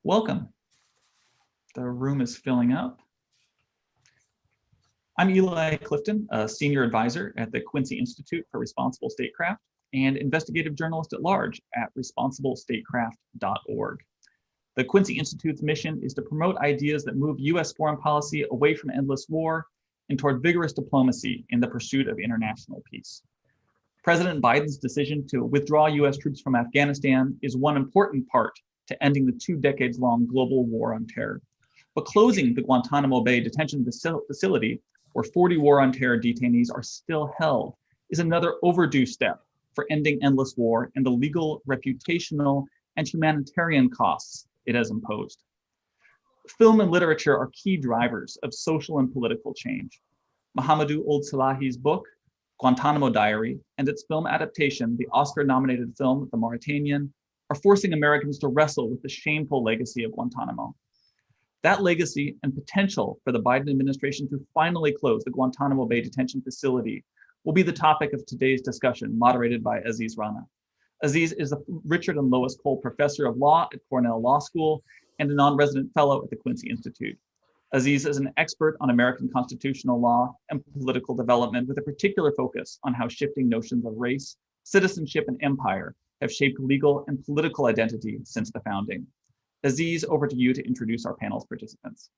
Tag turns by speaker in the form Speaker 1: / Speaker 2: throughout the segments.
Speaker 1: Welcome. The room is filling up. I'm Eli Clifton, a senior advisor at the Quincy Institute for Responsible Statecraft and investigative journalist at large at responsiblestatecraft.org. The Quincy Institute's mission is to promote ideas that move U.S. foreign policy away from endless war and toward vigorous diplomacy in the pursuit of international peace. President Biden's decision to withdraw U.S. troops from Afghanistan is one important part to ending the 2 decades-long global war on terror. But closing the Guantanamo Bay detention facility, where 40 war on terror detainees are still held, is another overdue step for ending endless war and the legal, reputational, and humanitarian costs it has imposed. Film and literature are key drivers of social and political change. Mohamedou Ould Slahi's book, Guantanamo Diary, and its film adaptation, the Oscar-nominated film The Mauritanian, are forcing Americans to wrestle with the shameful legacy of Guantanamo. That legacy and potential for the Biden administration to finally close the Guantanamo Bay detention facility will be the topic of today's discussion, moderated by Aziz Rana. Aziz is the Richard and Lois Cole Professor of Law at Cornell Law School and a non-resident fellow at the Quincy Institute. Aziz is an expert on American constitutional law and political development with a particular focus on how shifting notions of race, citizenship, and empire have shaped legal and political identity since the founding. Aziz, over to you to introduce our panel's participants.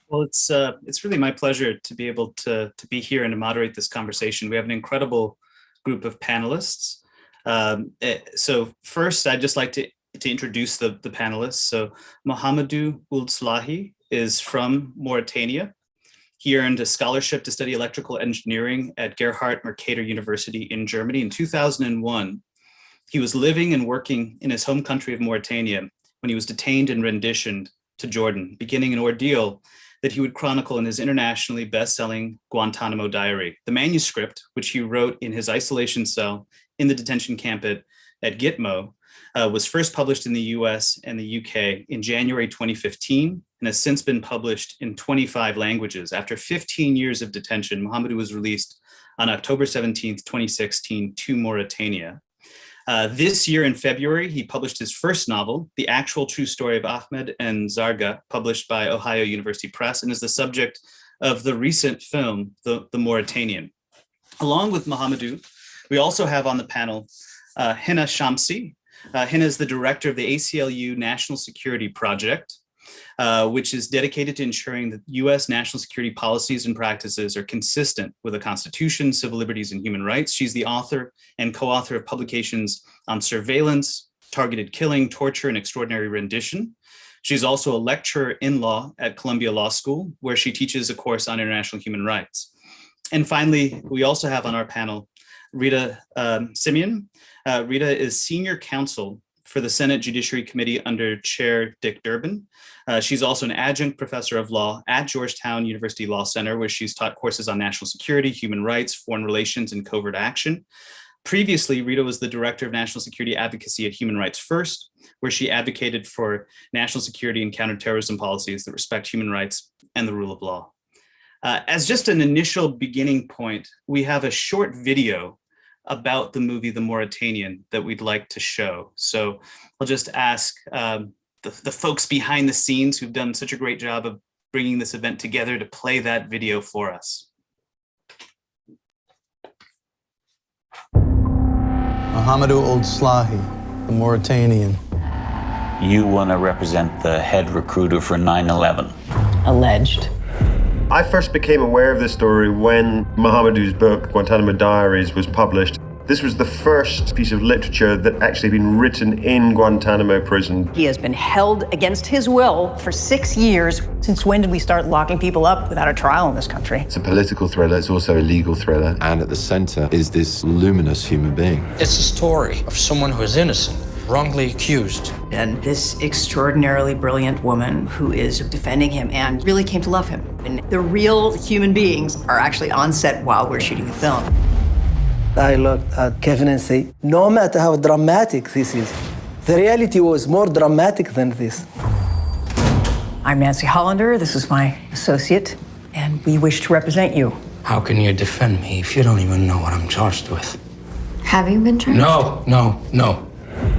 Speaker 2: Well, it's really my pleasure to be able to be here and to moderate this conversation. We have an incredible group of panelists. So first, I'd just like to introduce the panelists. So Mohamedou Ould Slahi is from Mauritania. He earned a scholarship to study electrical engineering at Gerhard Mercator University in Germany in 2001. He was living and working in his home country of Mauritania when he was detained and renditioned to Jordan, beginning an ordeal that he would chronicle in his internationally best-selling Guantanamo Diary. The manuscript, which he wrote in his isolation cell in the detention camp at Gitmo, was first published in the US and the UK in January 2015 and has since been published in 25 languages. After 15 years of detention, Mohamedou was released on October 17th, 2016 to Mauritania. This year in February, he published his first novel, The Actual True Story of Ahmed and Zarga, published by Ohio University Press, and is the subject of the recent film, The Mauritanian. Along with Mohamedou, we also have on the panel Hina Shamsi. Hina is the director of the ACLU National Security Project, which is dedicated to ensuring that U.S. national security policies and practices are consistent with the Constitution, civil liberties, and human rights. She's the author and co-author of publications on surveillance, targeted killing, torture, and extraordinary rendition. She's also a lecturer in law at Columbia Law School, where she teaches a course on international human rights. And finally, we also have on our panel Rita Simeon. Rita is senior counsel for the Senate Judiciary Committee under Chair Dick Durbin. She's also an adjunct professor of law at Georgetown University Law Center, where she's taught courses on national security, human rights, foreign relations, and covert action. Previously, Rita was the director of national security advocacy at Human Rights First, where she advocated for national security and counterterrorism policies that respect human rights and the rule of law. As just an initial beginning point, we have a short video about the movie The Mauritanian that we'd like to show. So I'll just ask the folks behind the scenes who've done such a great job of bringing this event together to play that video for us.
Speaker 3: Mohamedou Ould Slahi, The Mauritanian.
Speaker 4: You want to represent the head recruiter for 9/11.
Speaker 5: Alleged.
Speaker 6: I first became aware of this story when Mohamedou's book, Guantanamo Diaries, was published. This was the first piece of literature that actually been written in Guantanamo prison.
Speaker 5: He has been held against his will for 6 years. Since when did we start locking people up without a trial in this country?
Speaker 7: It's a political thriller, it's also a legal thriller. And at the center is this luminous human being.
Speaker 8: It's a story of someone who is innocent, wrongly accused.
Speaker 5: And this extraordinarily brilliant woman who is defending him and really came to love him. And the real human beings are actually on set while we're shooting the film.
Speaker 9: I looked at Kevin and say, no matter how dramatic this is, the reality was more dramatic than this.
Speaker 5: I'm Nancy Hollander, this is my associate, and we wish to represent you.
Speaker 8: How can you defend me if you don't even know what I'm charged with?
Speaker 10: Have you been charged?
Speaker 8: No.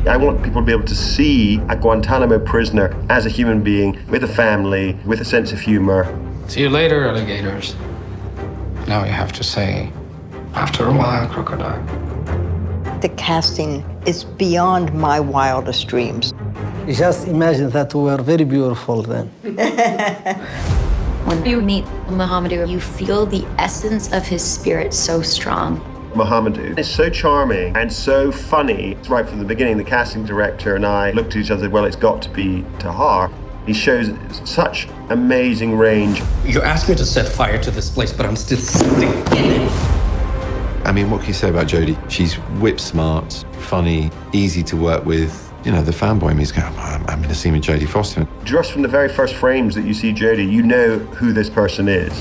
Speaker 6: I want people to be able to see a Guantanamo prisoner as a human being, with a family, with a sense of humor.
Speaker 8: See you later, alligators. Now you have to say, after a while, crocodile.
Speaker 10: The casting is beyond my wildest dreams.
Speaker 9: Just imagine that we were very beautiful then.
Speaker 11: When you meet Mohamedou, you feel the essence of his spirit so strong.
Speaker 6: Mohamedou is so charming and so funny. Right from the beginning, the casting director and I looked at each other and said, well, it's got to be Tahar. He shows such amazing range.
Speaker 8: You asked me to set fire to this place, but I'm still sitting in it.
Speaker 7: I mean, what can you say about Jodie? She's whip smart, funny, easy to work with. You know, the fanboy in me is going, I'm going to see me Jodie Foster.
Speaker 6: Just from the very first frames that you see Jodie, you know who this person is.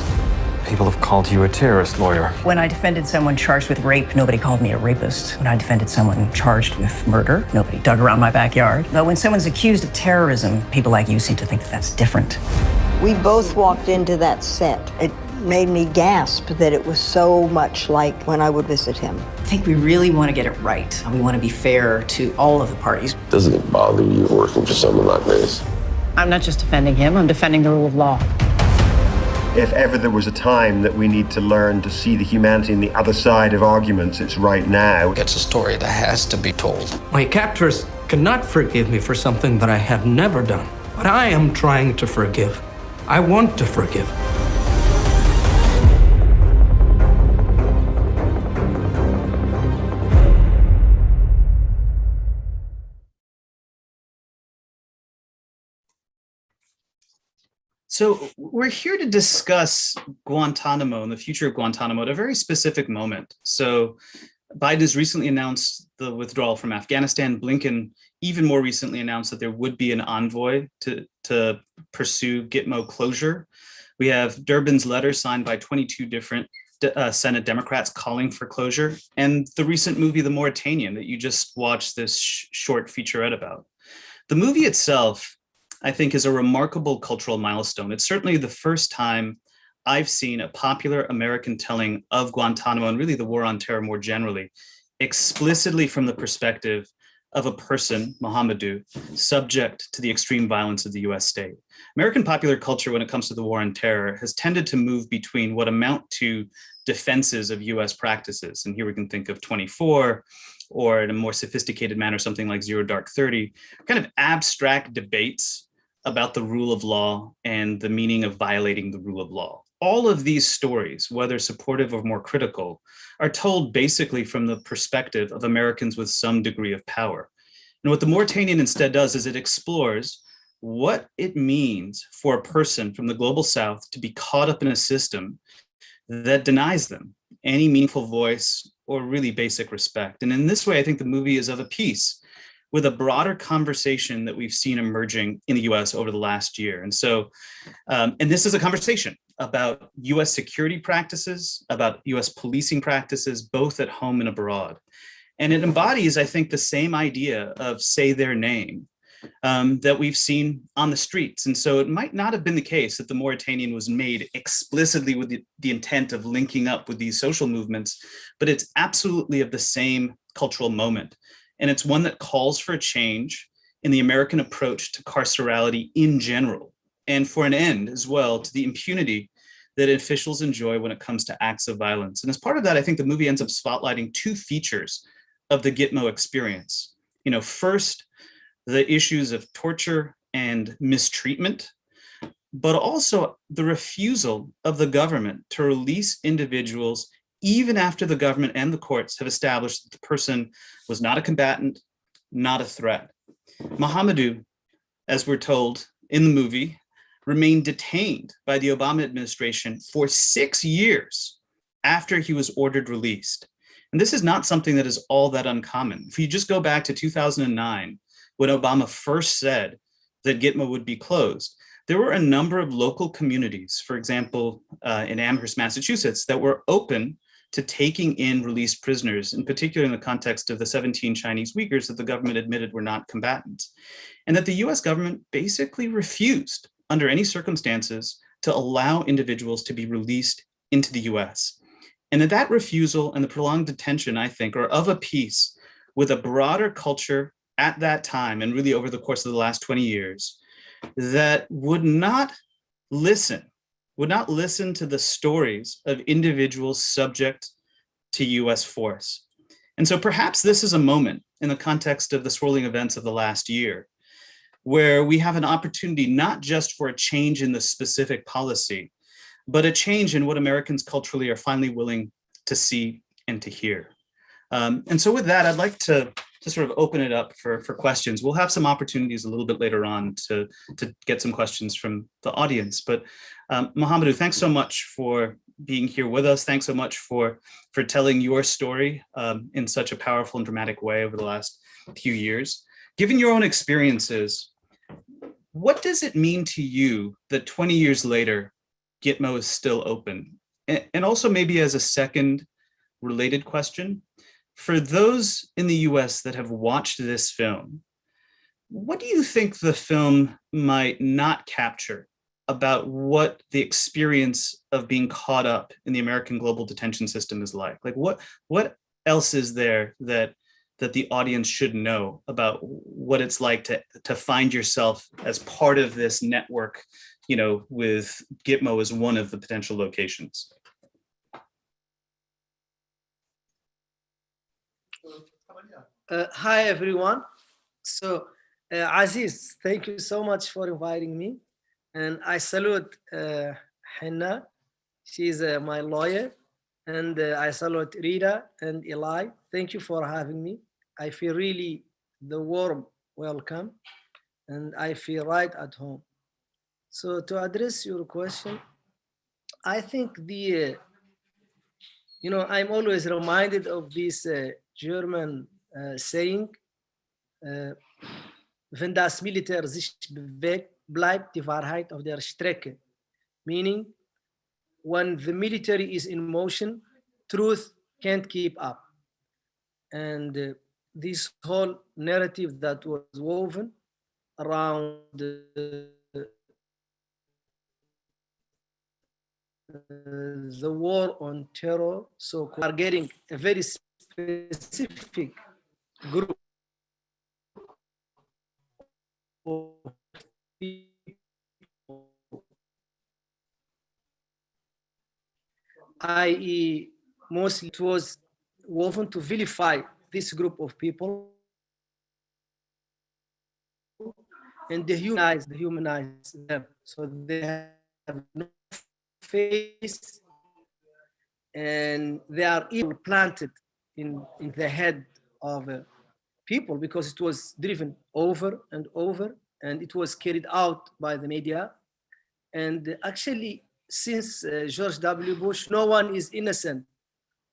Speaker 12: People have called you a terrorist lawyer.
Speaker 5: When I defended someone charged with rape, nobody called me a rapist. When I defended someone charged with murder, nobody dug around my backyard. But when someone's accused of terrorism, people like you seem to think that that's different.
Speaker 10: We both walked into that set. It made me gasp that it was so much like when I would visit him.
Speaker 5: I think we really want to get it right. We want to be fair to all of the parties.
Speaker 13: Doesn't it bother you working for someone like this?
Speaker 5: I'm not just defending him, I'm defending the rule of law.
Speaker 6: If ever there was a time that we need to learn to see the humanity on the other side of arguments, it's right now.
Speaker 8: It's a story that has to be told.
Speaker 14: My captors cannot forgive me for something that I have never done. But I am trying to forgive. I want to forgive.
Speaker 2: So we're here to discuss Guantanamo and the future of Guantanamo at a very specific moment. So Biden has recently announced the withdrawal from Afghanistan. Blinken even more recently announced that there would be an envoy to pursue Gitmo closure. We have Durbin's letter signed by 22 different Senate Democrats calling for closure, and the recent movie, The Mauritanian, that you just watched this short featurette about. The movie itself, I think, is a remarkable cultural milestone. It's certainly the first time I've seen a popular American telling of Guantanamo and really the war on terror more generally, explicitly from the perspective of a person, Mohamedou, subject to the extreme violence of the US state. American popular culture, when it comes to the war on terror, has tended to move between what amount to defenses of US practices. And here we can think of 24, or in a more sophisticated manner, something like Zero Dark 30, kind of abstract debates about the rule of law and the meaning of violating the rule of law. All of these stories, whether supportive or more critical, are told basically from the perspective of Americans with some degree of power. And what the Mauritanian instead does is it explores what it means for a person from the global south to be caught up in a system that denies them any meaningful voice or really basic respect. And in this way, I think the movie is of a piece with a broader conversation that we've seen emerging in the US over the last year. And so, and this is a conversation about US security practices, about US policing practices, both at home and abroad. And it embodies, I think, the same idea of say their name that we've seen on the streets. And so it might not have been the case that the Mauritanian was made explicitly with the intent of linking up with these social movements, but it's absolutely of the same cultural moment. And it's one that calls for a change in the American approach to carcerality in general, and for an end as well to the impunity that officials enjoy when it comes to acts of violence. And as part of that, I think the movie ends up spotlighting two features of the Gitmo experience. First, the issues of torture and mistreatment, but also the refusal of the government to release individuals even after the government and the courts have established that the person was not a combatant, not a threat. Mohamedou, as we're told in the movie, remained detained by the Obama administration for 6 years after he was ordered released. And this is not something that is all that uncommon. If you just go back to 2009, when Obama first said that Gitmo would be closed, there were a number of local communities, for example, in Amherst, Massachusetts, that were open to taking in released prisoners, in particular in the context of the 17 Chinese Uyghurs that the government admitted were not combatants, and that the US government basically refused under any circumstances to allow individuals to be released into the US. And that refusal and the prolonged detention, I think, are of a piece with a broader culture at that time, and really over the course of the last 20 years, that would not listen to the stories of individuals subject to US force. And so perhaps this is a moment in the context of the swirling events of the last year, where we have an opportunity not just for a change in the specific policy, but a change in what Americans culturally are finally willing to see and to hear. And so with that, I'd like to sort of open it up for questions. We'll have some opportunities a little bit later on to get some questions from the audience. But Mohamedou, thanks so much for being here with us. Thanks so much for telling your story in such a powerful and dramatic way over the last few years. Given your own experiences, what does it mean to you that 20 years later, Gitmo is still open? And also maybe as a second related question, for those in the US that have watched this film, what do you think the film might not capture about what the experience of being caught up in the American global detention system is like? Like what else is there that the audience should know about what it's like to find yourself as part of this network, you know, with Gitmo as one of the potential locations?
Speaker 9: Hi, everyone. So, Aziz, thank you so much for inviting me. And I salute Henna. She's my lawyer. And I salute Rita and Eli. Thank you for having me. I feel really the warm welcome. And I feel right at home. So to address your question, I think I'm always reminded of this German saying, wenn das Militär sich bewegt, bleibt die Wahrheit auf der Strecke. Meaning, when the military is in motion, truth can't keep up. And this whole narrative that was woven around the war on terror, so we are getting a very specific group of people, i.e. mostly it was woven to vilify this group of people and dehumanize them. So they have no face and they are even planted in the head of people because it was driven over and over and it was carried out by the media. And actually, since George W. Bush, no one is innocent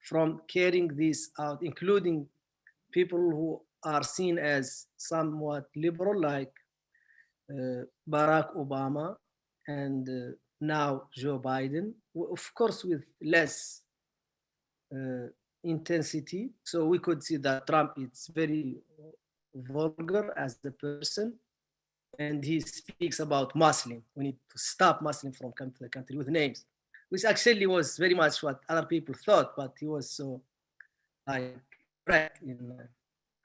Speaker 9: from carrying this out, including people who are seen as somewhat liberal, like Barack Obama and now Joe Biden, of course, with less intensity. So we could see that Trump is very vulgar as a person, and he speaks about Muslim. We need to stop Muslim from coming to the country with names, which actually was very much what other people thought, but he was so correct in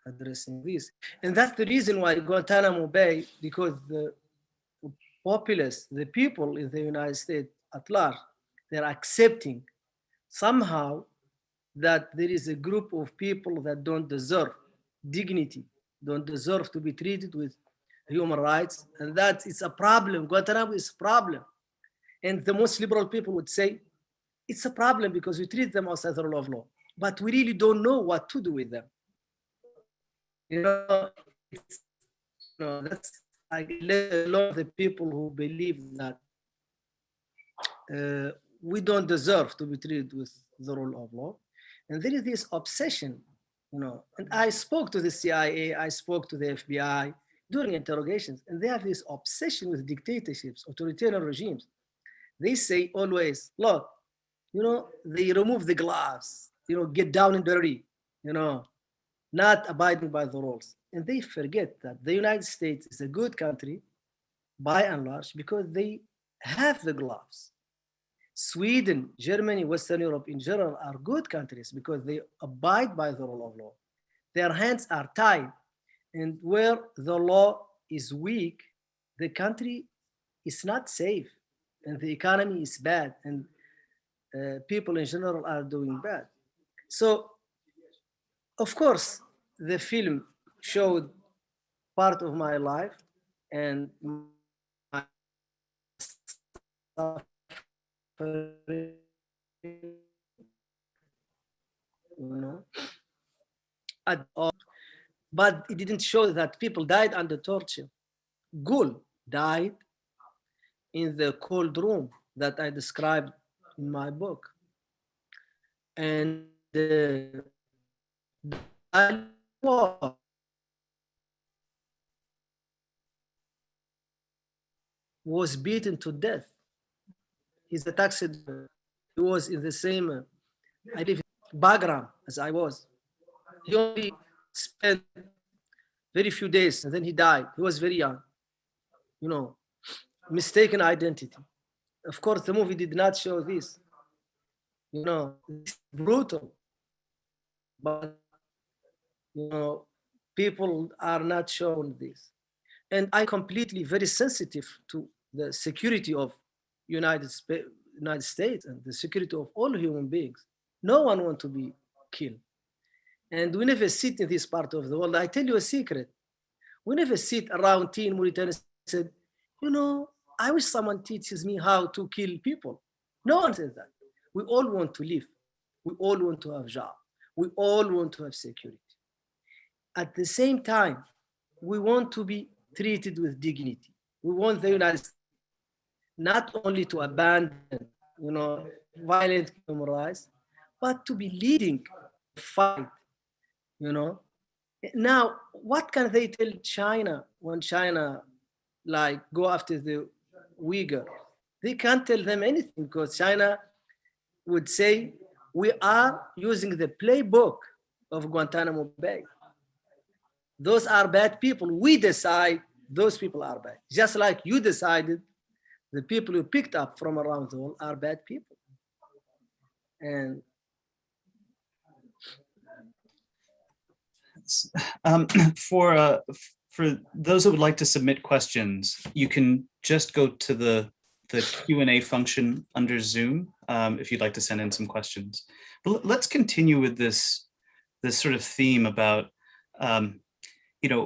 Speaker 9: addressing this. And that's the reason why Guantanamo Bay, because the populace, the people in the United States at large, they're accepting somehow that there is a group of people that don't deserve dignity, don't deserve to be treated with human rights, and that is a problem. Guantanamo is a problem. And the most liberal people would say, it's a problem because we treat them outside the rule of law, but we really don't know what to do with them. That's like a lot of the people who believe that we don't deserve to be treated with the rule of law. And there is this obsession, and I spoke to the CIA, I spoke to the FBI during interrogations, and they have this obsession with dictatorships, authoritarian regimes. They say always, look, they remove the gloves, get down and dirty, not abiding by the rules. And they forget that the United States is a good country by and large because they have the gloves. Sweden, Germany, Western Europe in general are good countries because they abide by the rule of law. Their hands are tied And where the law is weak, the country is not safe, and the economy is bad, and people in general are doing bad. So, of course, the film showed part of my life and my suffering, but it didn't show that people died under torture. Gul died in the cold room that I described in my book. And was beaten to death. He's a taxi driver. He was in the same background as I was. He only spent very few days and then he died. He was very young. Mistaken identity. Of course, the movie did not show this. It's brutal. But, people are not shown this. And I completely very sensitive to the security of United States and the security of all human beings. No one wants to be killed. And we never sit in this part of the world. I tell you a secret. We never sit around teen Mauritanians and said, I wish someone teaches me how to kill people. No one says that. We all want to live. We all want to have a job. We all want to have security. At the same time, we want to be treated with dignity. We want the United States not only to abandon, violent human rights, but to be leading the fight, Now, what can they tell China when China, go after the Uyghur? They can't tell them anything because China would say, we are using the playbook of Guantanamo Bay. Those are bad people. We decide those people are bad. Just like you decided the people you picked up from around the world are bad people. And
Speaker 2: for those that would like to submit questions, you can just go to the Q&A function under Zoom if you'd like to send in some questions. But let's continue with this sort of theme about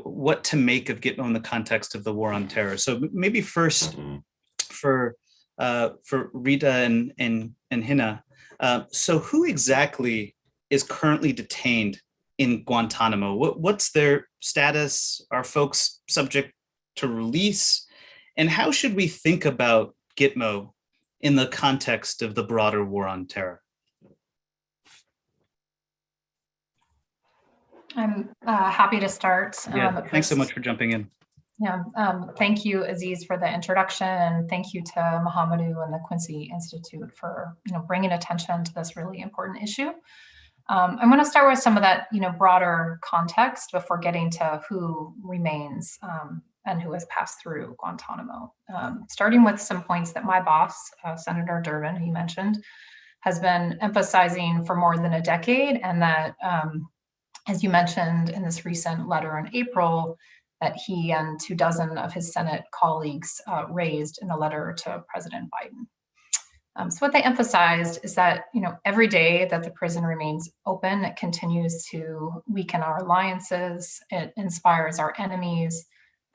Speaker 2: what to make of Gitmo in the context of the war on terror. So maybe first for Rita and Hina, so who exactly is currently detained in Guantanamo? What's their status? Are folks subject to release? And how should we think about Gitmo in the context of the broader war on terror?
Speaker 15: I'm happy to start.
Speaker 2: Thanks so much for jumping in.
Speaker 15: Yeah, thank you, Aziz, for the introduction, and thank you to Mohamedou and the Quincy Institute for bringing attention to this really important issue. I'm going to start with some of that broader context before getting to who remains and who has passed through Guantanamo. Starting with some points that my boss, Senator Durbin, he mentioned, has been emphasizing for more than a decade, and that, as you mentioned in this recent letter in April, that he and 24 of his Senate colleagues raised in a letter to President Biden. So what they emphasized is that, every day that the prison remains open, it continues to weaken our alliances, it inspires our enemies,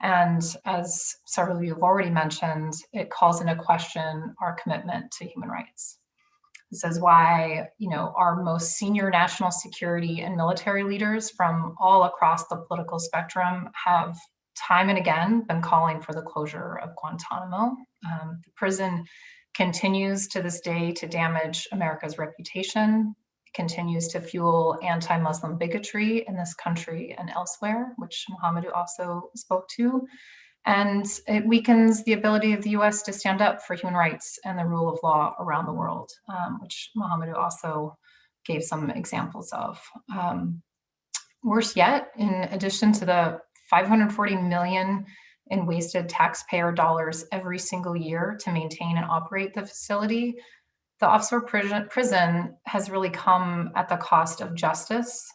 Speaker 15: and as several of you have already mentioned, it calls into question our commitment to human rights. This is why, our most senior national security and military leaders from all across the political spectrum have time and again been calling for the closure of Guantanamo. The prison continues to this day to damage America's reputation, continues to fuel anti-Muslim bigotry in this country and elsewhere, which Mohamedou also spoke to. And it weakens the ability of the US to stand up for human rights and the rule of law around the world, which Mohamedou also gave some examples of. Worse yet, in addition to the $540 million in wasted taxpayer dollars every single year to maintain and operate the facility, the Officer prison has really come at the cost of justice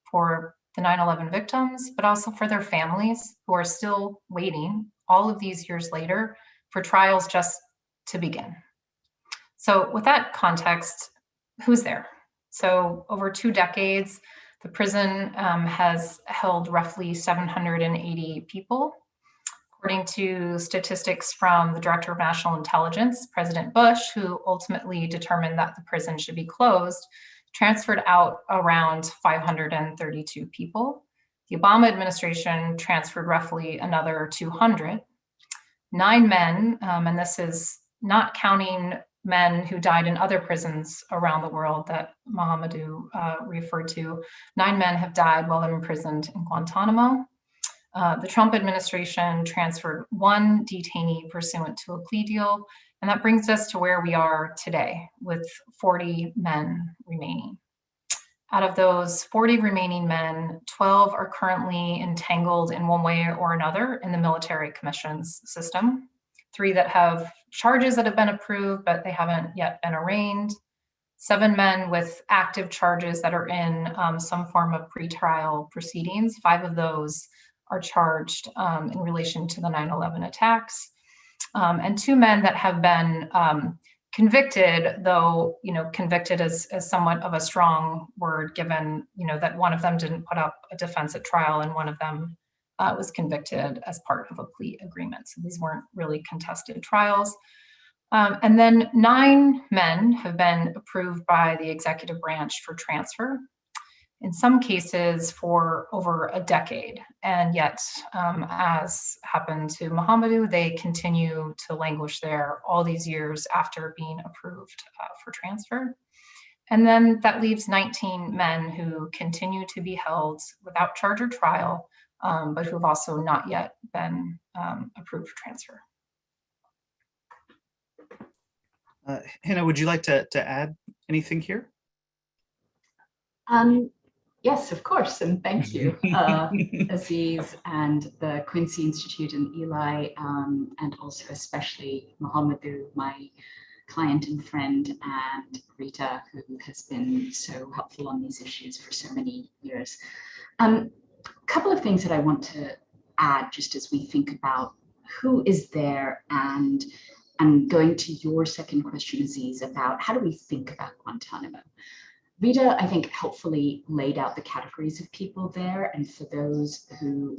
Speaker 15: for the 9/11 victims, but also for their families who are still waiting all of these years later for trials just to begin. So with that context, who's there? So over 2 decades, the prison has held roughly 780 people. According to statistics from the Director of National Intelligence, President Bush, who ultimately determined that the prison should be closed, transferred out around 532 people. The Obama administration transferred roughly another 200. 9 men, and this is not counting men who died in other prisons around the world that Mohamedou referred to. 9 men have died while imprisoned in Guantanamo. The Trump administration transferred 1 detainee pursuant to a plea deal, and that brings us to where we are today with 40 men remaining. Out of those 40 remaining men, 12 are currently entangled in one way or another in the military commissions system. 3 that have charges that have been approved, but they haven't yet been arraigned. 7 men with active charges that are in some form of pretrial proceedings. 5 of those are charged in relation to the 9/11 attacks. And 2 men that have been convicted, though, convicted is somewhat of a strong word given, that one of them didn't put up a defense at trial and one of them was convicted as part of a plea agreement. So these weren't really contested trials. And then 9 men have been approved by the executive branch for transfer, in some cases for over a decade. And yet, as happened to Mohamedou, they continue to languish there all these years after being approved for transfer. And then that leaves 19 men who continue to be held without charge or trial, but who have also not yet been approved for transfer.
Speaker 2: Hannah, would you like to add anything here?
Speaker 16: Yes, of course, and thank you, Aziz and the Quincy Institute and Eli, and also especially Mohamedou, my client and friend, and Rita, who has been so helpful on these issues for so many years. A couple of things that I want to add just as we think about who is there, and going to your second question, Aziz, about how do we think about Guantanamo. Rita, I think, helpfully laid out the categories of people there. And for those who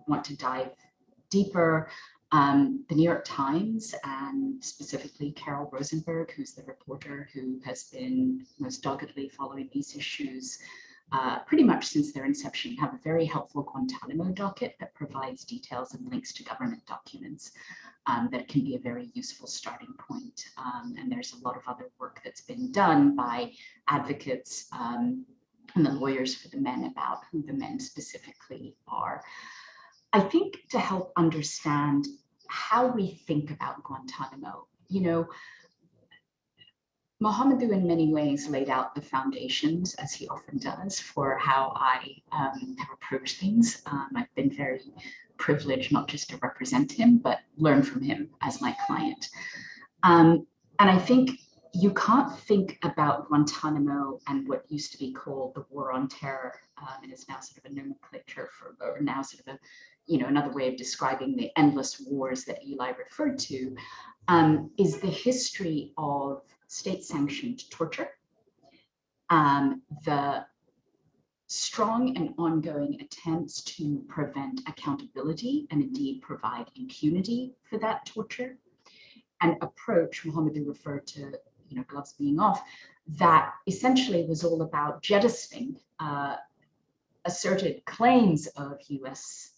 Speaker 16: want to dive deeper, the New York Times, and specifically Carol Rosenberg, who's the reporter who has been most doggedly following these issues pretty much since their inception, have a very helpful Guantanamo docket that provides details and links to government documents that can be a very useful starting point. And there's a lot of other work that's been done by advocates and the lawyers for the men about who the men specifically are. I think to help understand how we think about Guantanamo, Mohamedou in many ways laid out the foundations, as he often does, for how I have approached things. I've been very privileged not just to represent him, but learn from him as my client. And I think you can't think about Guantanamo and what used to be called the War on Terror, and is now sort of a nomenclature for, or now sort of a, another way of describing the endless wars that Eli referred to, is the history of state-sanctioned torture, the strong and ongoing attempts to prevent accountability and indeed provide impunity for that torture, an approach Mohamedou referred to, gloves being off, that essentially was all about jettisoning asserted claims of US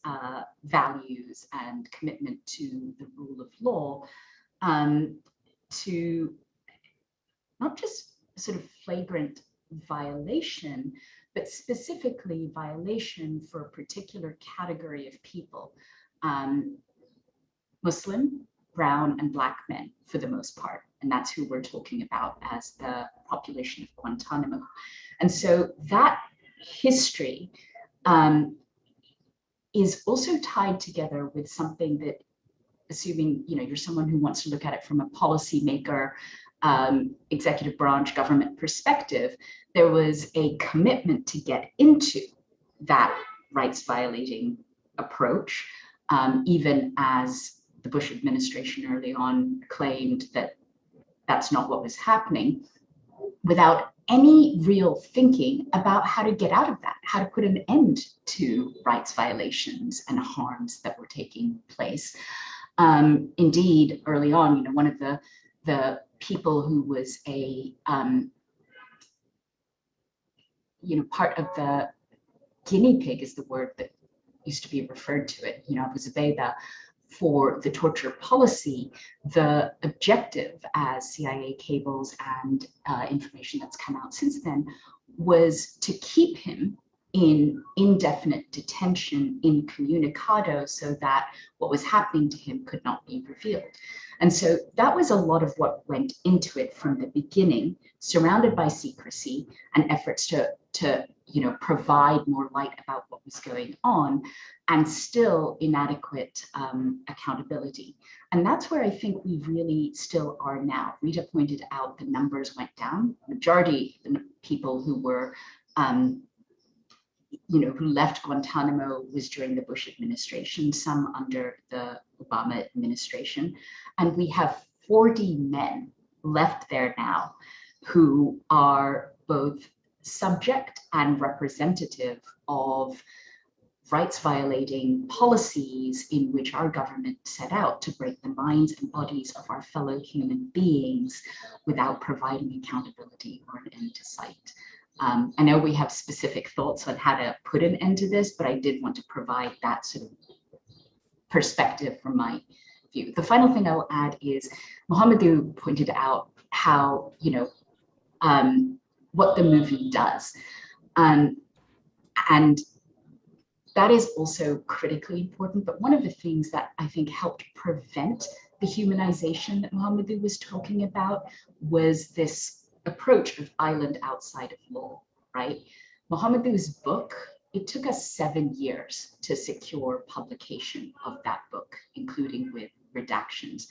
Speaker 16: values and commitment to the rule of law, to not just sort of flagrant violation, but specifically violation for a particular category of people, Muslim, brown, and Black men for the most part. And that's who we're talking about as the population of Guantanamo. And so that history is also tied together with something that, assuming you're someone who wants to look at it from a policymaker, executive branch government perspective, there was a commitment to get into that rights violating approach, even as the Bush administration early on claimed that that's not what was happening, without any real thinking about how to get out of that, how to put an end to rights violations and harms that were taking place. Indeed, early on, one of the people who was a part of the guinea pig is the word that used to be referred to it, was Abeda, for the torture policy. The objective, as CIA cables and information that's come out since then, was to keep him in indefinite detention incommunicado, so that what was happening to him could not be revealed. And so that was a lot of what went into it from the beginning, surrounded by secrecy and efforts to provide more light about what was going on, and still inadequate accountability. And that's where I think we really still are now. Rita pointed out the numbers went down. Majority of the people who were who left Guantanamo was during the Bush administration, some under the Obama administration. And we have 40 men left there now who are both subject and representative of rights violating policies in which our government set out to break the minds and bodies of our fellow human beings without providing accountability or an end to sight. I know we have specific thoughts on how to put an end to this, but I did want to provide that sort of perspective from my view. The final thing I will add is Mohamedou pointed out how, what the movie does. And that is also critically important. But one of the things that I think helped prevent the humanization that Mohamedou was talking about was this approach of island outside of law, right? Mohamedou's book, it took us 7 years to secure publication of that book, including with redactions.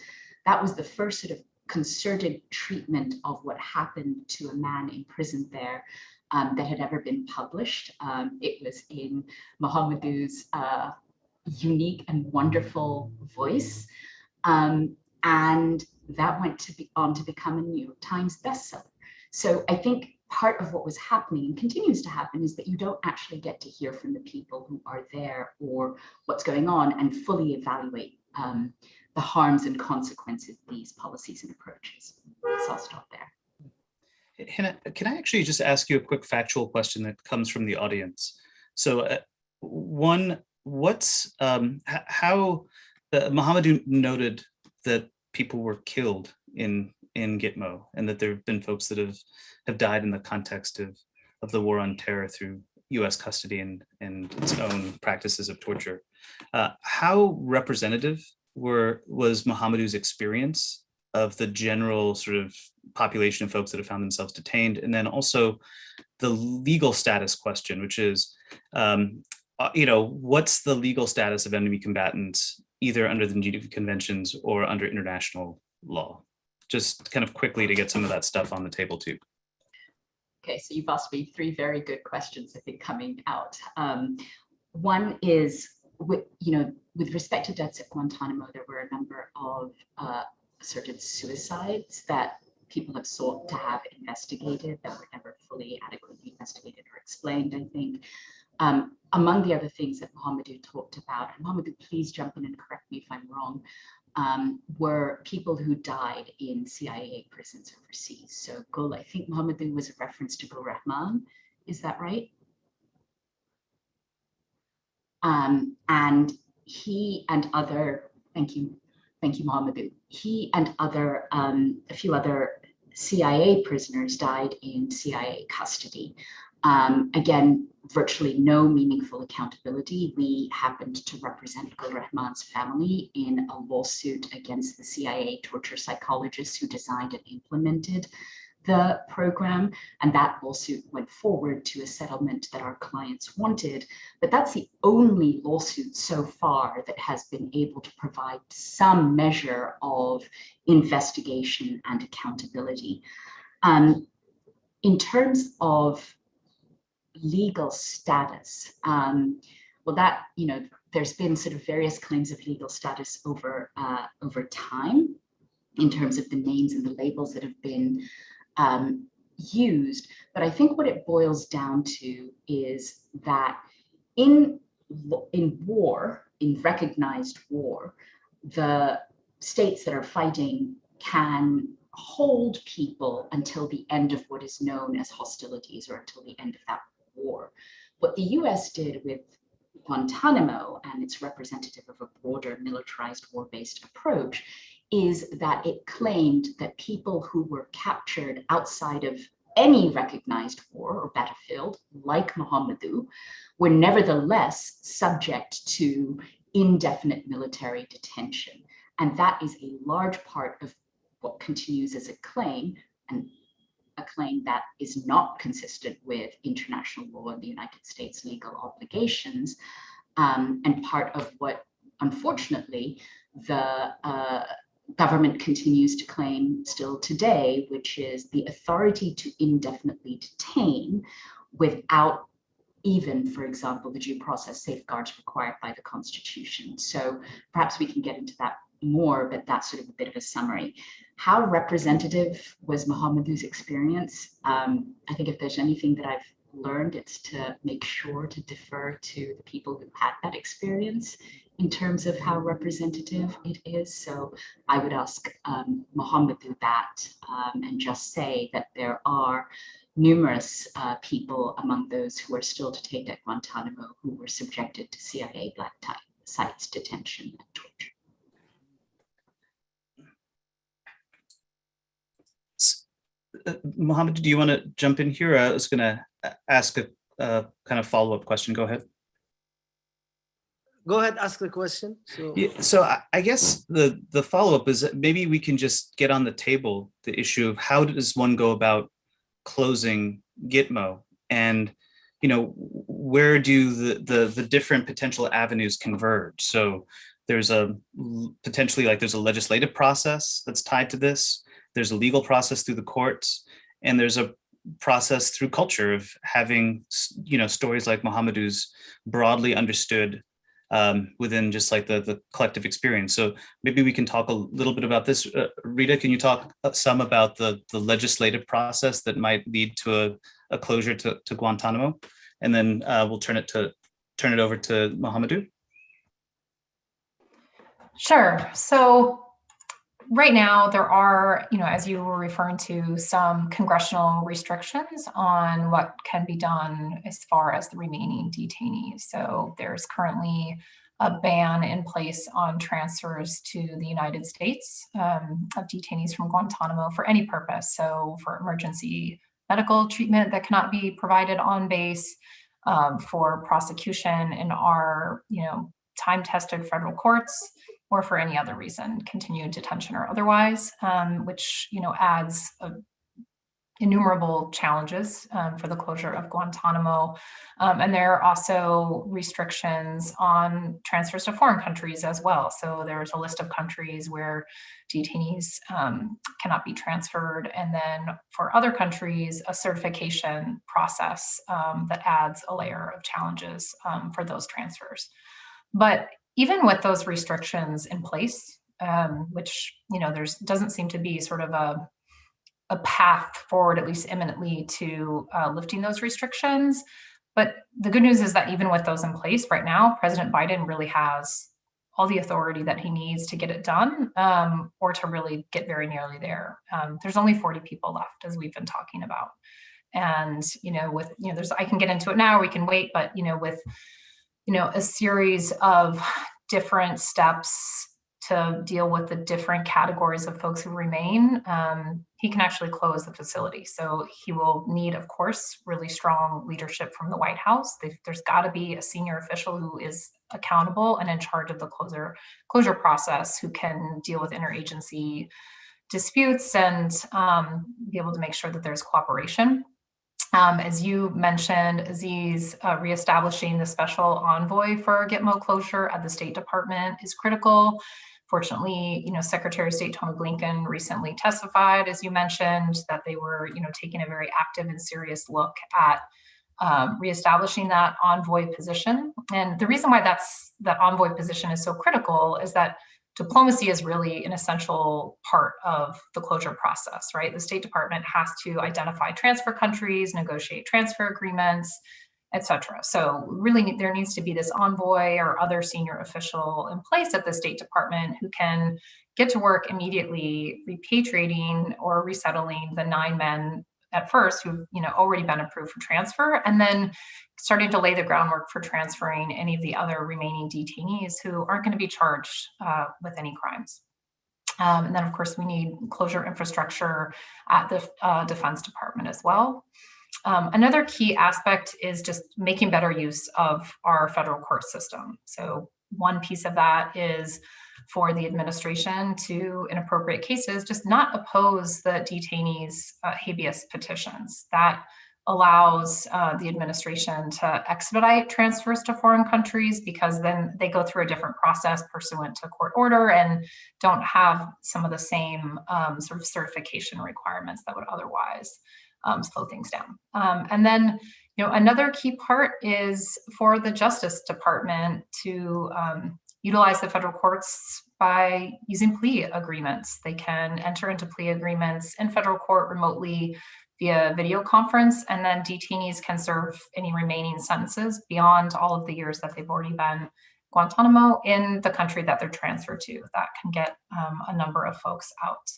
Speaker 16: That was the first sort of concerted treatment of what happened to a man imprisoned there that had ever been published. It was in Mohamedou's unique and wonderful voice. And that went on to become a New York Times bestseller. So I think part of what was happening and continues to happen is that you don't actually get to hear from the people who are there or what's going on and fully evaluate the harms and consequences of these policies and approaches. So I'll stop there.
Speaker 2: Hannah, can I actually just ask you a quick factual question that comes from the audience? So one, how Mohamedou noted that people were killed in Gitmo, and that there have been folks that have died in the context of the war on terror through US custody and its own practices of torture. How representative was Mohamedou's experience of the general sort of population of folks that have found themselves detained? And then also the legal status question, which is, what's the legal status of enemy combatants, either under the Geneva Conventions or under international law? Just kind of quickly to get some of that stuff on the table too.
Speaker 16: Okay, so you've asked me 3 very good questions, I think, coming out. One is, with respect to deaths at Guantanamo, there were a number of asserted suicides that people have sought to have investigated that were never fully adequately investigated or explained, I think. Among the other things that Mohamedou talked about, and Mohamedou, please jump in and correct me if I'm wrong, were people who died in CIA prisons overseas. So Gul, I think Mohamedou was a reference to Gul Rahman, is that right? And he and other, thank you Mohamedou, he and other, a few other CIA prisoners died in CIA custody. Again, virtually no meaningful accountability. We happened to represent Gul Rahman's family in a lawsuit against the CIA torture psychologists who designed and implemented the program, and that lawsuit went forward to a settlement that our clients wanted. But that's the only lawsuit so far that has been able to provide some measure of investigation and accountability. In terms of legal status. Well, that, there's been sort of various claims of legal status over time in terms of the names and the labels that have been used. But I think what it boils down to is that in war, in recognized war, the states that are fighting can hold people until the end of what is known as hostilities, or until the end of that war. What the US did with Guantanamo, and it's representative of a broader militarized war-based approach, is that it claimed that people who were captured outside of any recognized war or battlefield, like Mohamedou, were nevertheless subject to indefinite military detention. And that is a large part of what continues as a claim, and a claim that is not consistent with international law and the United States legal obligations, and part of what, unfortunately, the government continues to claim still today, which is the authority to indefinitely detain without even, for example, the due process safeguards required by the Constitution. So perhaps we can get into that more, but that's sort of a bit of a summary. How representative was Mohamedou's experience? I think if there's anything that I've learned, it's to make sure to defer to the people who had that experience in terms of how representative it is. So I would ask Mohamedou that, and just say that there are numerous people among those who are still detained at Guantanamo who were subjected to CIA black sites, detention, and torture.
Speaker 2: Mohamedou, do you want to jump in here? I was going to ask a kind of follow-up question. Go ahead.
Speaker 9: Go ahead, ask the question.
Speaker 2: So I guess the follow-up is that maybe we can just get on the table the issue of how does one go about closing Gitmo, and where do the different potential avenues converge? So there's potentially there's a legislative process that's tied to this. There's a legal process through the courts, and there's a process through culture of having stories like Mohamedou's broadly understood within just the collective experience. So maybe we can talk a little bit about this. Rita, can you talk some about the legislative process that might lead to a closure to Guantanamo, and then we'll turn it over to Mohamedou.
Speaker 15: Sure. So right now there are, as you were referring to, some congressional restrictions on what can be done as far as the remaining detainees. So there's currently a ban in place on transfers to the United States of detainees from Guantanamo for any purpose. So for emergency medical treatment that cannot be provided on base, for prosecution in our, time-tested federal courts, or for any other reason, continued detention or otherwise, which adds innumerable challenges for the closure of Guantanamo. And there are also restrictions on transfers to foreign countries as well. So there's a list of countries where detainees cannot be transferred. And then for other countries, a certification process that adds a layer of challenges for those transfers. But even with those restrictions in place, which doesn't seem to be sort of a path forward, at least imminently, to lifting those restrictions. But the good news is that even with those in place right now, President Biden really has all the authority that he needs to get it done, or to really get very nearly there. There's only 40 people left, as we've been talking about. And, I can get into it now, we can wait, but, with a series of different steps to deal with the different categories of folks who remain, he can actually close the facility. So he will need, of course, really strong leadership from the White House. There's got to be a senior official who is accountable and in charge of the closure process, who can deal with interagency disputes and be able to make sure that there's cooperation. As you mentioned, Aziz, reestablishing the special envoy for Gitmo closure at the State Department is critical. Fortunately, Secretary of State Tony Blinken recently testified, as you mentioned, that they were, taking a very active and serious look at reestablishing that envoy position. And the reason why that envoy position is so critical is that diplomacy is really an essential part of the closure process, right? The State Department has to identify transfer countries, negotiate transfer agreements, etc. So really there needs to be this envoy or other senior official in place at the State Department who can get to work immediately repatriating or resettling the 9 men at first who've already been approved for transfer, and then starting to lay the groundwork for transferring any of the other remaining detainees who aren't going to be charged with any crimes. And then of course we need closure infrastructure at the Defense Department as well. Another key aspect is just making better use of our federal court system. So one piece of that is for the administration to, in appropriate cases, just not oppose the detainees' habeas petitions. That allows the administration to expedite transfers to foreign countries because then they go through a different process pursuant to court order and don't have some of the same sort of certification requirements that would otherwise slow things down. And then, another key part is for the Justice Department to utilize the federal courts by using plea agreements. They can enter into plea agreements in federal court remotely via video conference, and then detainees can serve any remaining sentences beyond all of the years that they've already been Guantanamo in the country that they're transferred to. That can get a number of folks out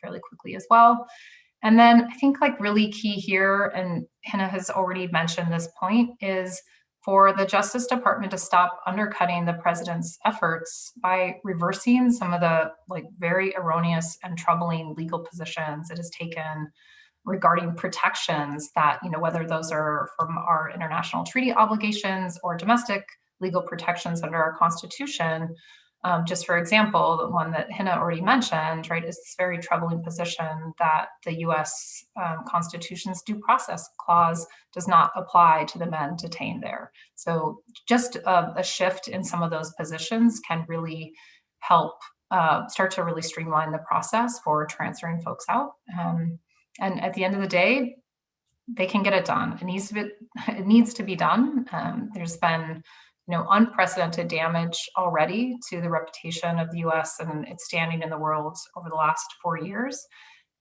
Speaker 15: fairly quickly as well. And then I think really key here, and Hina has already mentioned this point, is for the Justice Department to stop undercutting the president's efforts by reversing some of the very erroneous and troubling legal positions it has taken regarding protections that, whether those are from our international treaty obligations or domestic legal protections under our Constitution. Just for example, the one that Hina already mentioned, right, is this very troubling position that the U.S. Constitution's due process clause does not apply to the men detained there. So just a shift in some of those positions can really help start to really streamline the process for transferring folks out. And at the end of the day, they can get it done. It needs to be done. There's been unprecedented damage already to the reputation of the U.S. and its standing in the world over the last 4 years.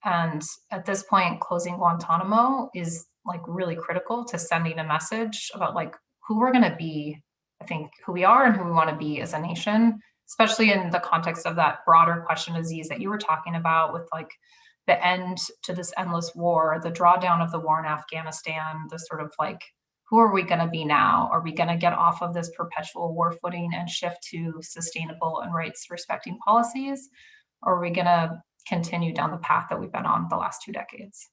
Speaker 15: And at this point, closing Guantanamo is really critical to sending a message about who we're going to be, I think who we are and who we want to be as a nation, especially in the context of that broader question, Aziz, that you were talking about with the end to this endless war, the drawdown of the war in Afghanistan, the sort of who are we going to be now? Are we going to get off of this perpetual war footing and shift to sustainable and rights respecting policies? Or are we going to continue down the path that we've been on the last 2 decades?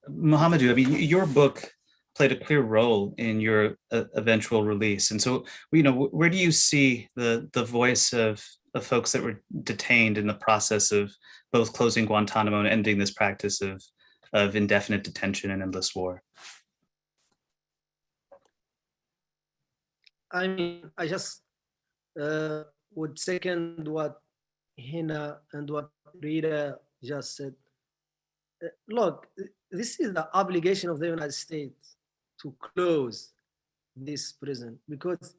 Speaker 2: Mohamedou, your book played a clear role in your eventual release. And so, where do you see the voice of folks that were detained in the process of both closing Guantanamo and ending this practice of indefinite detention and endless war?
Speaker 9: I just would second what Hina and what Rita just said. Look, this is the obligation of the United States to close this prison, because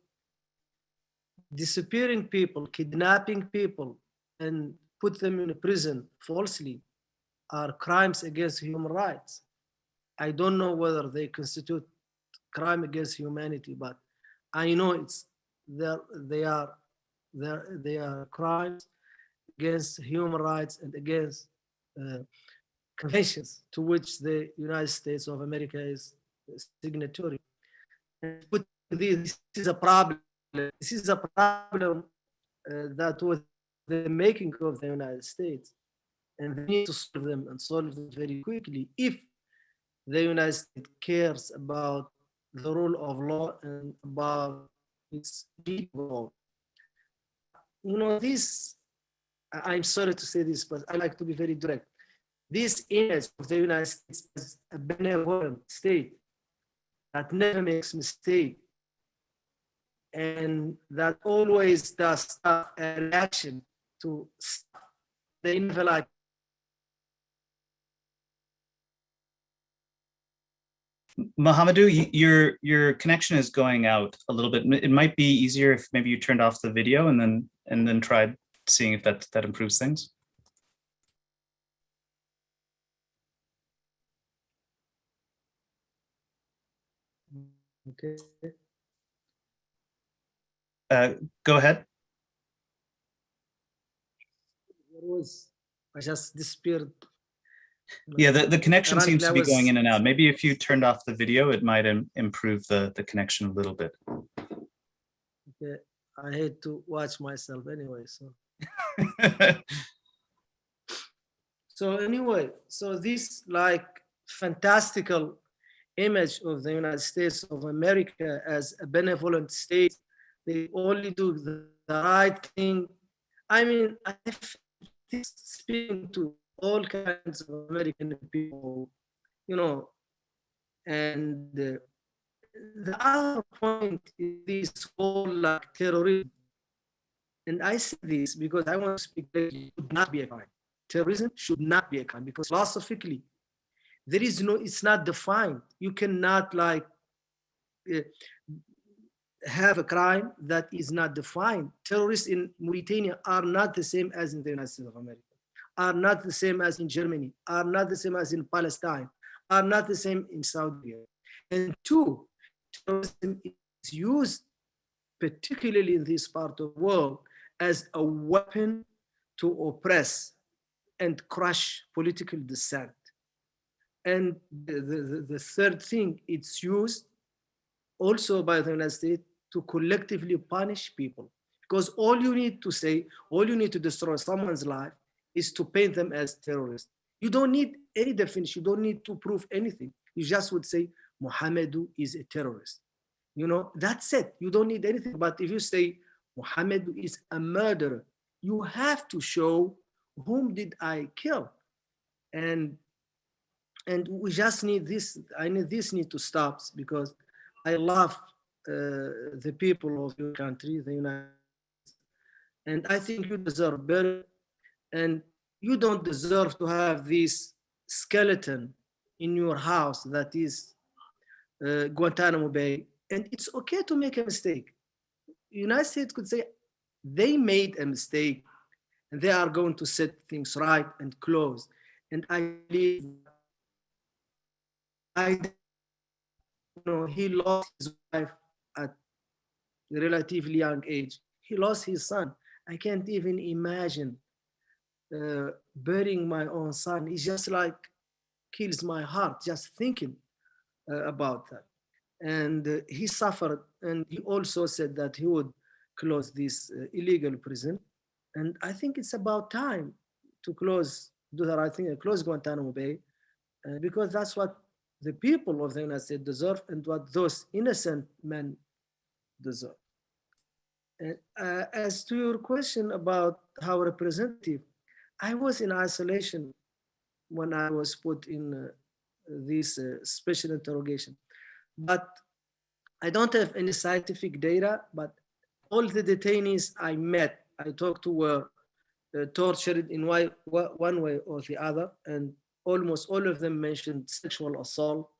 Speaker 9: disappearing people, kidnapping people, and put them in a prison falsely are crimes against human rights. I don't know whether they constitute crime against humanity, but I know they are crimes against human rights and against conventions to which the United States of America is signatory. And this is a problem. This is a problem that was the making of the United States, and they need to solve them and solve them very quickly if the United States cares about the rule of law and about its people. This, I'm sorry to say this, but I like to be very direct. This image of the United States as a benevolent state that never makes mistake and that always does stuff a reaction to stuff they never like.
Speaker 2: Mohamedou, your connection is going out a little bit. It might be easier if maybe you turned off the video and then tried seeing if that improves things.
Speaker 9: Okay.
Speaker 2: Go ahead.
Speaker 9: I just disappeared.
Speaker 2: Yeah, the connection seems to be going in and out. Maybe if you turned off the video, it might improve the connection a little bit.
Speaker 9: Okay. I hate to watch myself anyway, so. So anyway, so this like fantastical image of the United States of America as a benevolent state, they only do the right thing. I mean, I this speaking to all kinds of American people, you know, and the other point is this whole like terrorism. And I say this because I want to speak that it should not be a crime. Terrorism should not be a crime because philosophically, there is no, it's not defined. You cannot like have a crime that is not defined. Terrorists in Mauritania are not the same as in the United States of America, are not the same as in Germany, are not the same as in Palestine, are not the same in Saudi Arabia. And two, terrorism is used, particularly in this part of the world, as a weapon to oppress and crush political dissent. And the third thing, it's used also by the United States to collectively punish people. Because all you need to say, all you need to destroy someone's life is to paint them as terrorists. You don't need any definition, you don't need to prove anything. You just would say, Mohamedou is a terrorist. You know, that's it. You don't need anything. But if you say Mohamedou is a murderer, you have to show whom did I kill? And we just need this. This need to stop because I love the people of your country, the United States, and I think you deserve better. And you don't deserve to have this skeleton in your house that is Guantanamo Bay. And it's okay to make a mistake. The United States could say they made a mistake and they are going to set things right and close. And I believe he lost his wife at a relatively young age. He lost his son. I can't even imagine burying my own son. It just like kills my heart just thinking about that. And he suffered, and he also said that he would close this illegal prison. And I think it's about time to do the right thing and close Guantanamo Bay, because that's what the people of the United States deserve and what those innocent men deserve. As to your question about how representative, I was in isolation when I was put in this special interrogation. But I don't have any scientific data, but all the detainees I met, I talked to were tortured in one way or the other, and almost all of them mentioned sexual assault.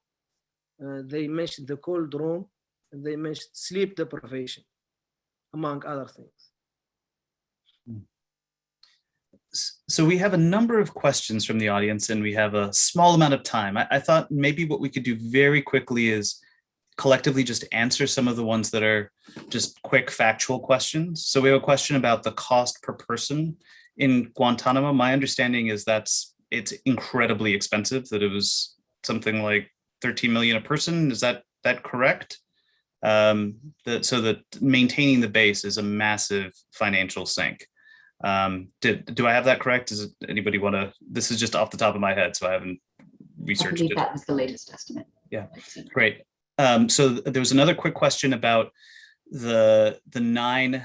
Speaker 9: They mentioned the cold room, and they mentioned sleep deprivation, among other things.
Speaker 2: So we have a number of questions from the audience, and we have a small amount of time. I thought maybe what we could do very quickly is collectively just answer some of the ones that are just quick factual questions. So we have a question about the cost per person in Guantanamo. My understanding is it's incredibly expensive, that it was something like 13 million a person. Is that correct? So that maintaining the base is a massive financial sink. Do I have that correct? Does anybody want to? This is just off the top of my head, so I haven't researched it.
Speaker 16: I believe that was the latest estimate.
Speaker 2: Yeah, great. So there was another quick question about the 9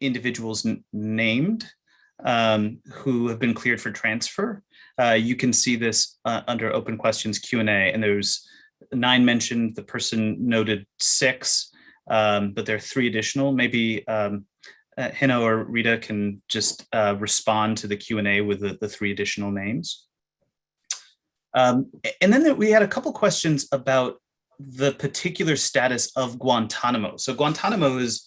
Speaker 2: individuals named who have been cleared for transfer. You can see this under open questions Q&A, and there's 9 mentioned. The person noted 6, but there are 3 additional. Maybe Hino or Rita can just respond to the Q&A with the 3 additional names. And then we had a couple questions about the particular status of Guantanamo. So Guantanamo is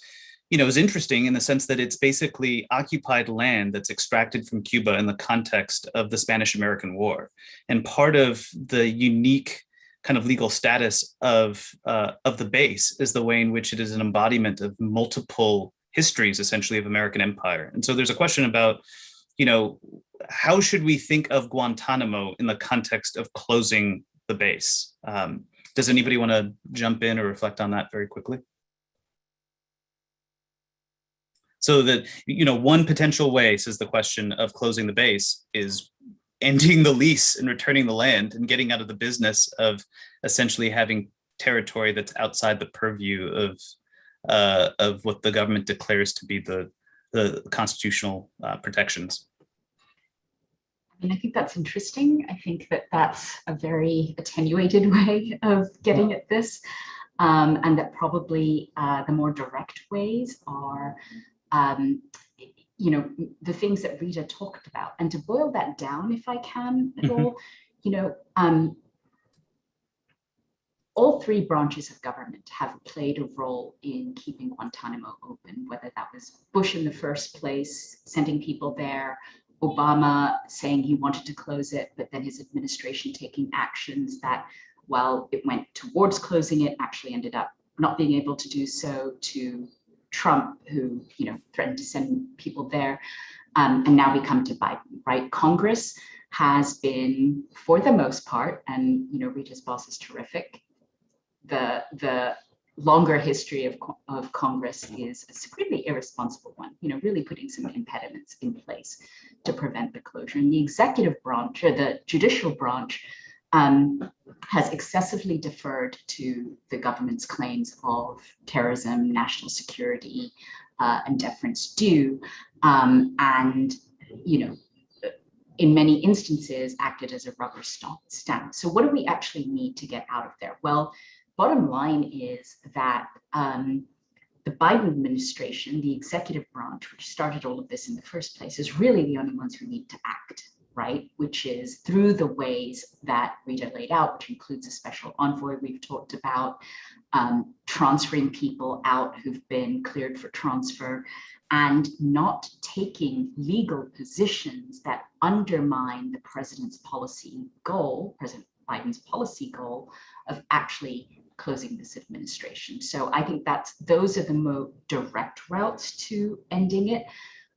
Speaker 2: interesting in the sense that it's basically occupied land that's extracted from Cuba in the context of the Spanish-American War. And part of the unique kind of legal status of the base is the way in which it is an embodiment of multiple histories, essentially, of American empire. And so there's a question about, how should we think of Guantanamo in the context of closing the base? Does anybody want to jump in or reflect on that very quickly? So that, one potential way, says the question, of closing the base is ending the lease and returning the land and getting out of the business of essentially having territory that's outside the purview of what the government declares to be the constitutional protections.
Speaker 16: I mean, I think that's interesting. I think that that's a very attenuated way of getting at this, and that probably the more direct ways are the things that Rita talked about. And to boil that down, if I can at all, all three branches of government have played a role in keeping Guantanamo open, whether that was Bush in the first place, sending people there, Obama saying he wanted to close it, but then his administration taking actions that, while it went towards closing it, actually ended up not being able to do so, to Trump, who threatened to send people there, and now we come to Biden. Right? Congress has been, for the most part, and Rita's boss is terrific. The longer history of Congress is a supremely irresponsible one. Really putting some impediments in place to prevent the closure. And the executive branch, or the judicial branch, has excessively deferred to the government's claims of terrorism, national security, and deference due, and in many instances acted as a rubber stamp. So what do we actually need to get out of there? Well, bottom line is that the Biden administration, the executive branch, which started all of this in the first place, is really the only ones who need to act, right? Which is through the ways that Rita laid out, which includes a special envoy we've talked about, transferring people out who've been cleared for transfer, and not taking legal positions that undermine the president's policy goal, President Biden's policy goal, of actually closing this administration. So I think those are the more direct routes to ending it,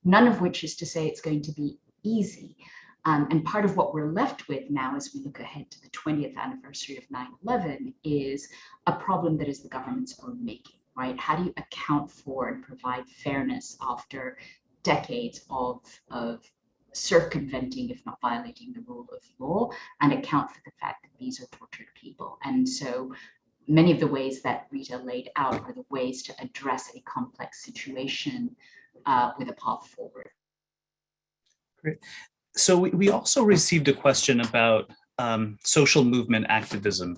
Speaker 16: none of which is to say it's going to be easy. And part of what we're left with now, as we look ahead to the 20th anniversary of 9/11, is a problem that is the government's own making, right? How do you account for and provide fairness after decades of circumventing, if not violating, the rule of law, and account for the fact that these are tortured people? And so many of the ways that Rita laid out are the ways to address a complex situation with a path forward.
Speaker 2: Great. So we also received a question about social movement activism,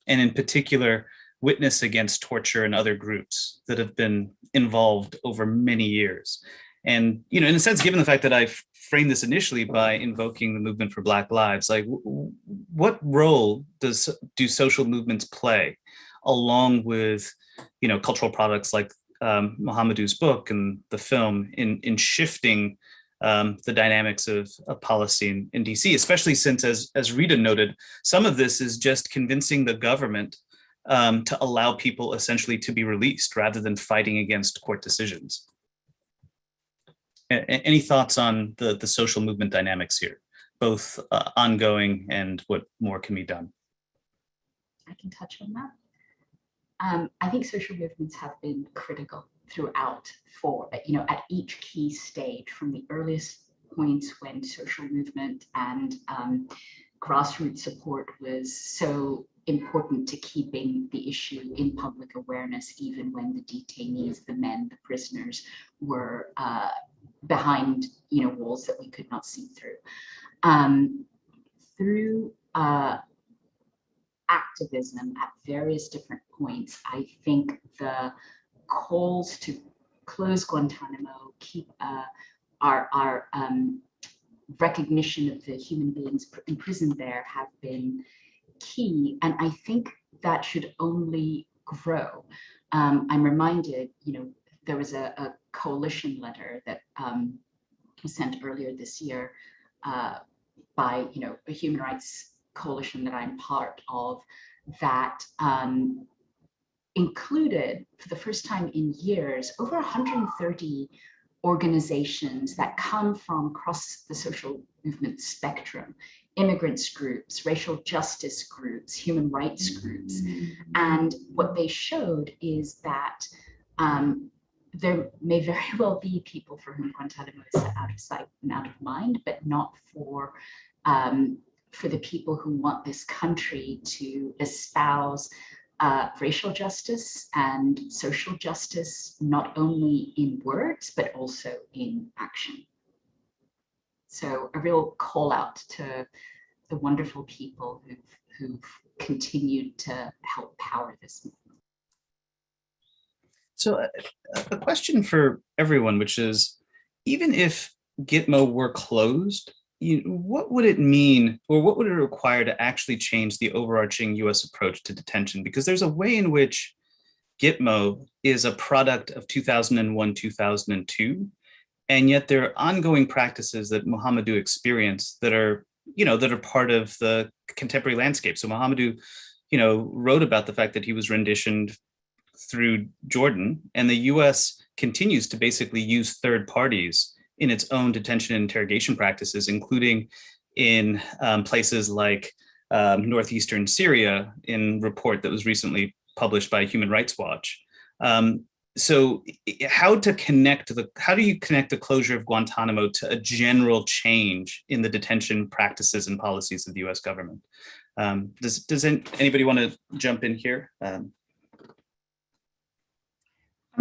Speaker 2: and in particular, Witness Against Torture and other groups that have been involved over many years. And, in a sense, given the fact that I framed this initially by invoking the movement for Black Lives, like what role do social movements play along with, cultural products like Mohamedou's book and the film in shifting the dynamics of policy in DC, especially since, as Rita noted, some of this is just convincing the government to allow people essentially to be released rather than fighting against court decisions. Any thoughts on the social movement dynamics here, both ongoing and what more can be done?
Speaker 16: I can touch on that. I think social movements have been critical throughout at each key stage, from the earliest points when social movement and grassroots support was so important to keeping the issue in public awareness, even when the detainees, the men, the prisoners were behind walls that we could not see through. Through activism at various different points, I think the calls to close Guantanamo, keep our recognition of the human beings imprisoned there have been key. And I think that should only grow. I'm reminded, there was a coalition letter that was sent earlier this year by, a human rights coalition that I'm part of that included, for the first time in years, over 130 organizations that come from across the social movement spectrum, immigrants groups, racial justice groups, human rights groups. And what they showed is that there may very well be people for whom Guantanamo is out of sight and out of mind, but not for the people who want this country to espouse racial justice and social justice, not only in words, but also in action. So a real call out to the wonderful people who've continued to help power this movement.
Speaker 2: So a question for everyone, which is, even if Gitmo were closed, what would it mean, or what would it require to actually change the overarching US approach to detention? Because there's a way in which Gitmo is a product of 2001, 2002, and yet there are ongoing practices that Mohamedou experienced that are, that are part of the contemporary landscape. So Mohamedou, wrote about the fact that he was renditioned through Jordan, and the US continues to basically use third parties in its own detention and interrogation practices, including in places like northeastern Syria, in a report that was recently published by Human Rights Watch. So how do you connect the closure of Guantanamo to a general change in the detention practices and policies of the US government? Does anybody want to jump in here?
Speaker 15: I'm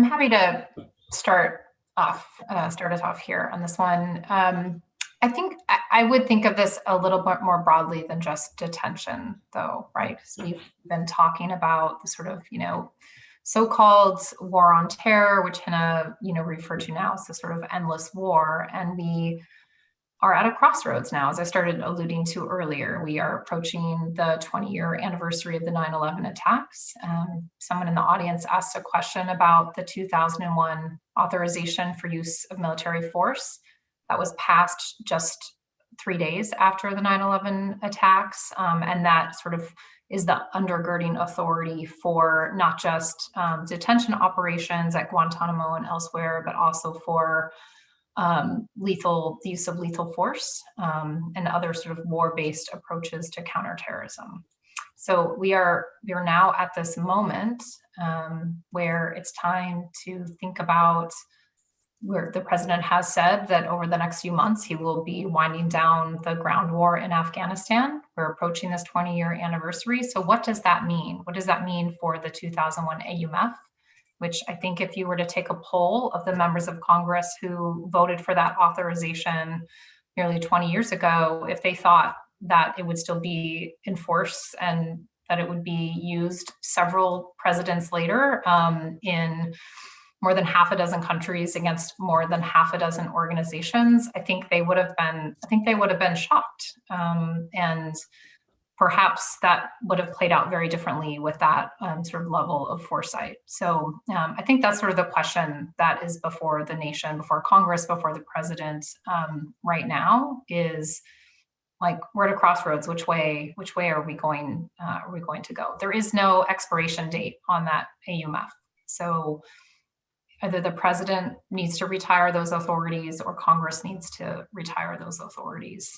Speaker 15: happy to start us off here on this one. I think I would think of this a little bit more broadly than just detention, though, right? So we've been talking about the sort of, so-called war on terror, which Hannah, referred to now as the sort of endless war, and we are at a crossroads now. As I started alluding to earlier, we are approaching the 20-year anniversary of the 9/11 attacks. Someone in the audience asked a question about the 2001 authorization for use of military force that was passed just 3 days after the 9/11 attacks. And that sort of is the undergirding authority for not just detention operations at Guantanamo and elsewhere, but also for the use of lethal force and other sort of war-based approaches to counterterrorism. So we are now at this moment where it's time to think about where the president has said that over the next few months, he will be winding down the ground war in Afghanistan. We're approaching this 20-year anniversary. So what does that mean? What does that mean for the 2001 AUMF? Which I think if you were to take a poll of the members of Congress who voted for that authorization nearly 20 years ago, if they thought that it would still be in force and that it would be used several presidents later in more than half a dozen countries against more than half a dozen organizations, I think they would have been shocked. And perhaps that would have played out very differently with that sort of level of foresight. So I think that's sort of the question that is before the nation, before Congress, before the president right now is, like, we're at a crossroads. Which way are we going to go? There is no expiration date on that AUMF. So either the president needs to retire those authorities or Congress needs to retire those authorities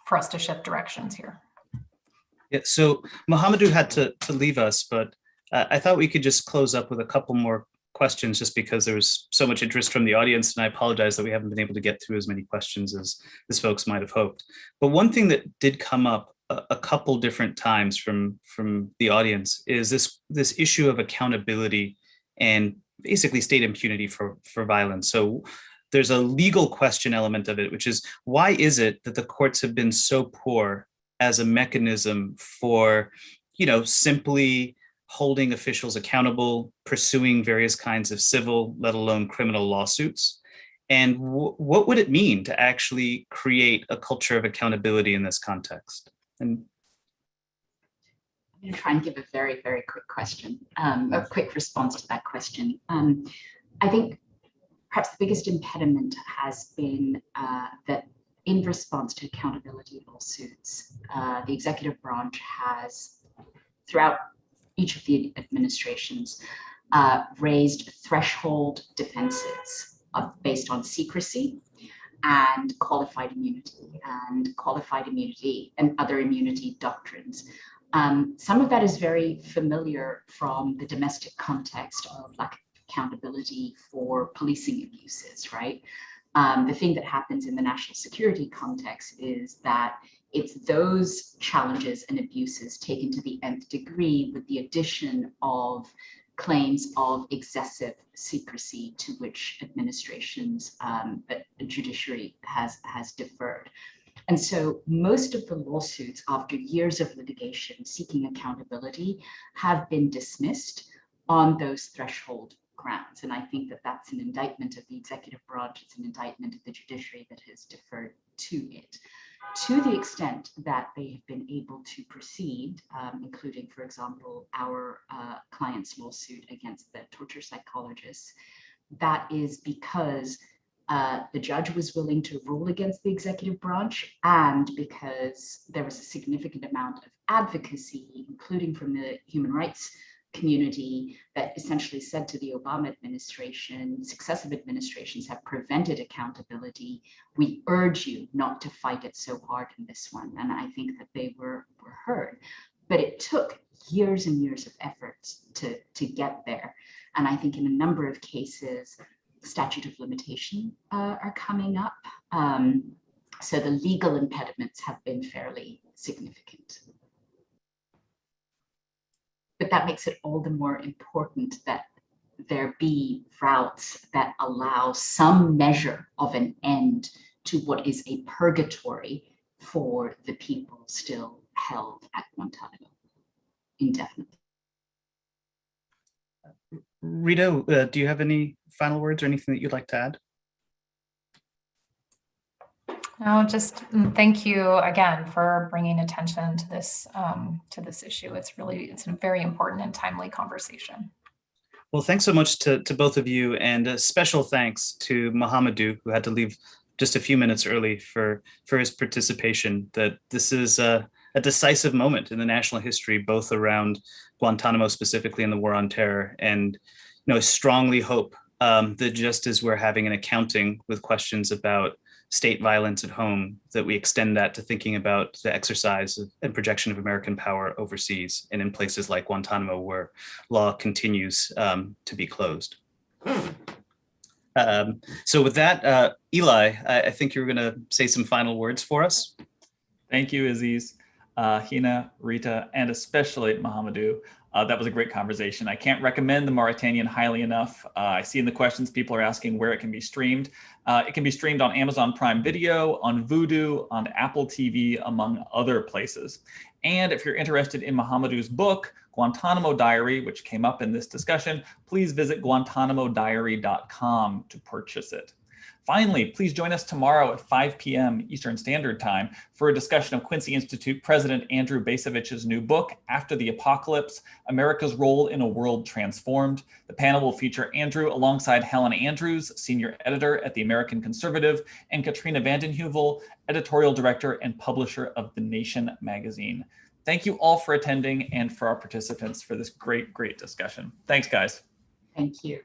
Speaker 15: for us to shift directions here.
Speaker 2: Yeah, so Mohamedou had to leave us, but I thought we could just close up with a couple more questions just because there was so much interest from the audience, and I apologize that we haven't been able to get through as many questions as folks might have hoped. But one thing that did come up a couple different times from the audience is this issue of accountability and basically state impunity for violence. So there's a legal question element of it, which is, why is it that the courts have been so poor as a mechanism for, simply holding officials accountable, pursuing various kinds of civil, let alone criminal lawsuits? And what would it mean to actually create a culture of accountability in this context? And
Speaker 16: going to try and give a very, very quick question, a quick response to that question. I think perhaps the biggest impediment has been that in response to accountability lawsuits, the executive branch has, throughout each of the administrations, raised threshold defenses based on secrecy and qualified immunity and other immunity doctrines. Some of that is very familiar from the domestic context of lack of accountability for policing abuses, right? The thing that happens in the national security context is that it's those challenges and abuses taken to the nth degree with the addition of claims of excessive secrecy to which administrations, the judiciary has deferred. And so most of the lawsuits after years of litigation seeking accountability have been dismissed on those threshold grounds. And I think that that's an indictment of the executive branch. It's an indictment of the judiciary that has deferred to it. To the extent that they have been able to proceed, including, for example, our client's lawsuit against the torture psychologists, that is because the judge was willing to rule against the executive branch, and because there was a significant amount of advocacy, including from the human rights community, that essentially said to the Obama administration, successive administrations have prevented accountability. We urge you not to fight it so hard in this one. And I think that they were heard. But it took years and years of efforts to get there. And I think in a number of cases, statute of limitation are coming up. So the legal impediments have been fairly significant. But that makes it all the more important that there be routes that allow some measure of an end to what is a purgatory for the people still held at Guantanamo indefinitely.
Speaker 2: Rita, do you have any final words or anything that you'd like to add?
Speaker 15: No, just thank you again for bringing attention to this issue. It's a very important and timely conversation.
Speaker 2: Well, thanks so much to both of you, and a special thanks to Mohamedou, who had to leave just a few minutes early for his participation. That this is a decisive moment in the national history, both around Guantanamo specifically and the war on terror. And I strongly hope that just as we're having an accounting with questions about state violence at home, that we extend that to thinking about the exercise and projection of American power overseas and in places like Guantanamo, where law continues to be closed. So with that, Eli, I think you're going to say some final words for us.
Speaker 1: Thank you, Aziz, Hina, Rita, and especially Mohamedou. That was a great conversation. I can't recommend the Mauritanian highly enough. I see in the questions people are asking where it can be streamed. It can be streamed on Amazon Prime Video, on Vudu, on Apple TV, among other places. And if you're interested in Mohamedou's book, Guantanamo Diary, which came up in this discussion, please visit guantanamodiary.com to purchase it. Finally, please join us tomorrow at 5 p.m. Eastern Standard Time for a discussion of Quincy Institute President Andrew Bacevich's new book, After the Apocalypse, America's Role in a World Transformed. The panel will feature Andrew alongside Helen Andrews, Senior Editor at The American Conservative, and Katrina vanden Heuvel, Editorial Director and Publisher of The Nation magazine. Thank you all for attending and for our participants for this great, great discussion. Thanks, guys.
Speaker 16: Thank you.